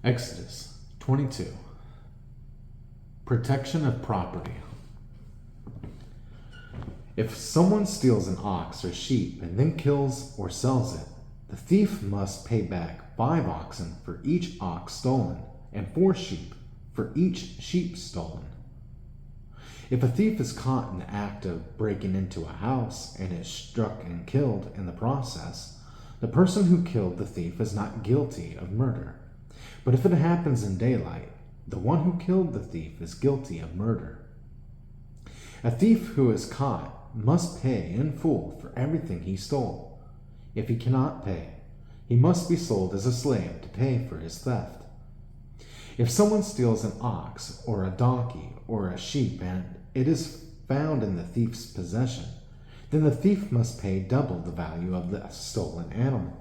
Exodus 22. Protection of property. If someone steals an ox or sheep and then kills or sells it, the thief must pay back 5 oxen for each ox stolen and 4 sheep for each sheep stolen. If a thief is caught in the act of breaking into a house and is struck and killed in the process, the person who killed the thief is not guilty of murder. But if it happens in daylight, the one who killed the thief is guilty of murder. A thief who is caught must pay in full for everything he stole. If he cannot pay, he must be sold as a slave to pay for his theft. If someone steals an ox or a donkey or a sheep and it is found in the thief's possession, then the thief must pay double the value of the stolen animal.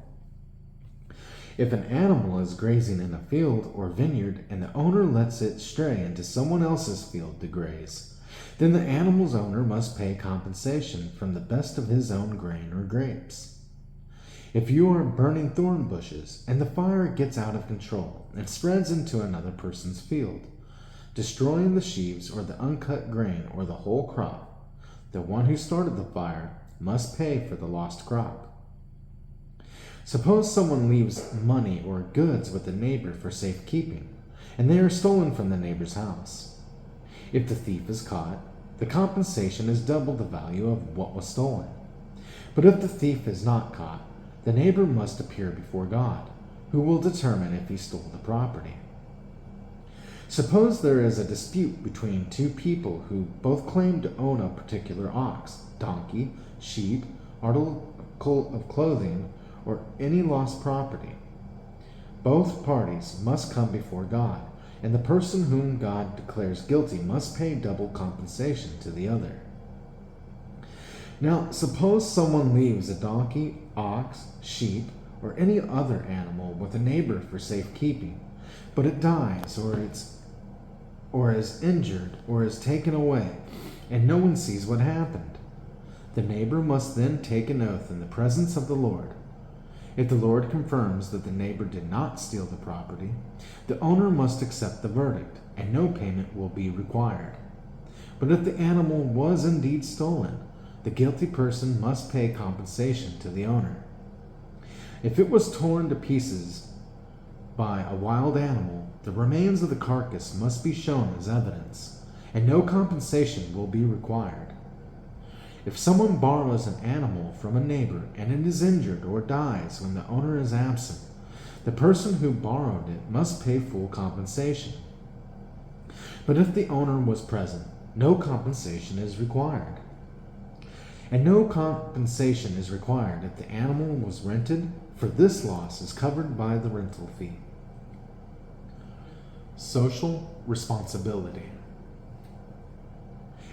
If an animal is grazing in a field or vineyard and the owner lets it stray into someone else's field to graze, then the animal's owner must pay compensation from the best of his own grain or grapes. If you are burning thorn bushes and the fire gets out of control and spreads into another person's field, destroying the sheaves or the uncut grain or the whole crop, the one who started the fire must pay for the lost crop. Suppose someone leaves money or goods with a neighbor for safekeeping, and they are stolen from the neighbor's house. If the thief is caught, the compensation is double the value of what was stolen. But if the thief is not caught, the neighbor must appear before God, who will determine if he stole the property. Suppose there is a dispute between 2 people who both claim to own a particular ox, donkey, sheep, article of clothing, or any lost property. Both parties must come before God, and the person whom God declares guilty must pay double compensation to the other. Now, suppose someone leaves a donkey, ox, sheep, or any other animal with a neighbor for safekeeping, but it dies, or is injured, or is taken away, and no one sees what happened. The neighbor must then take an oath in the presence of the Lord. If the Lord confirms that the neighbor did not steal the property, the owner must accept the verdict, and no payment will be required. But if the animal was indeed stolen, the guilty person must pay compensation to the owner. If it was torn to pieces by a wild animal, the remains of the carcass must be shown as evidence, and no compensation will be required. If someone borrows an animal from a neighbor and it is injured or dies when the owner is absent, the person who borrowed it must pay full compensation. But if the owner was present, no compensation is required. And no compensation is required if the animal was rented, for this loss is covered by the rental fee. Social responsibility.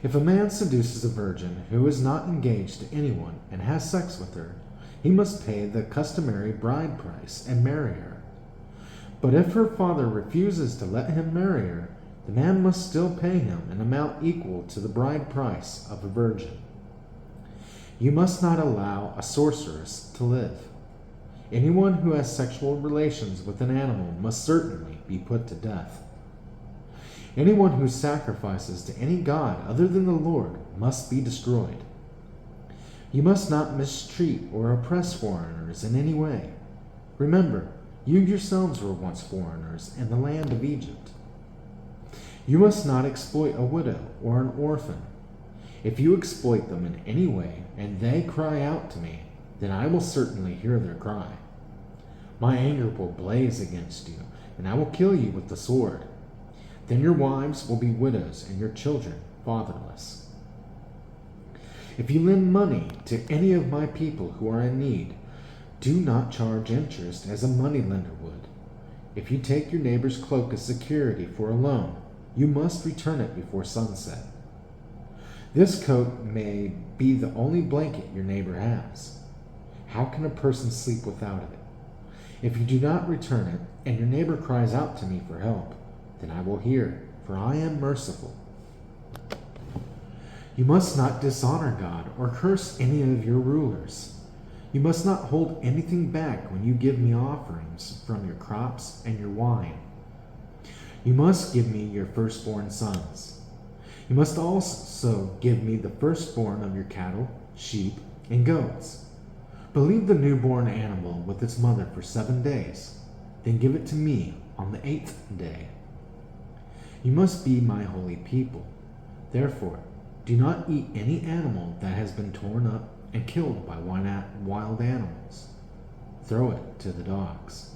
If a man seduces a virgin who is not engaged to anyone and has sex with her, he must pay the customary bride price and marry her. But if her father refuses to let him marry her, the man must still pay him an amount equal to the bride price of a virgin. You must not allow a sorceress to live. Anyone who has sexual relations with an animal must certainly be put to death. Anyone who sacrifices to any god other than the Lord must be destroyed. You must not mistreat or oppress foreigners in any way. Remember, you yourselves were once foreigners in the land of Egypt. You must not exploit a widow or an orphan. If you exploit them in any way and they cry out to me, then I will certainly hear their cry. My anger will blaze against you, and I will kill you with the sword. Then your wives will be widows and your children fatherless. If you lend money to any of my people who are in need, do not charge interest as a moneylender would. If you take your neighbor's cloak as security for a loan, you must return it before sunset. This coat may be the only blanket your neighbor has. How can a person sleep without it? If you do not return it, and your neighbor cries out to me for help, then I will hear, for I am merciful. You must not dishonor God or curse any of your rulers. You must not hold anything back when you give me offerings from your crops and your wine. You must give me your firstborn sons. You must also give me the firstborn of your cattle, sheep, and goats. But leave the newborn animal with its mother for 7 days, then give it to me on the 8th day. You must be my holy people. Therefore, do not eat any animal that has been torn up and killed by wild animals. Throw it to the dogs.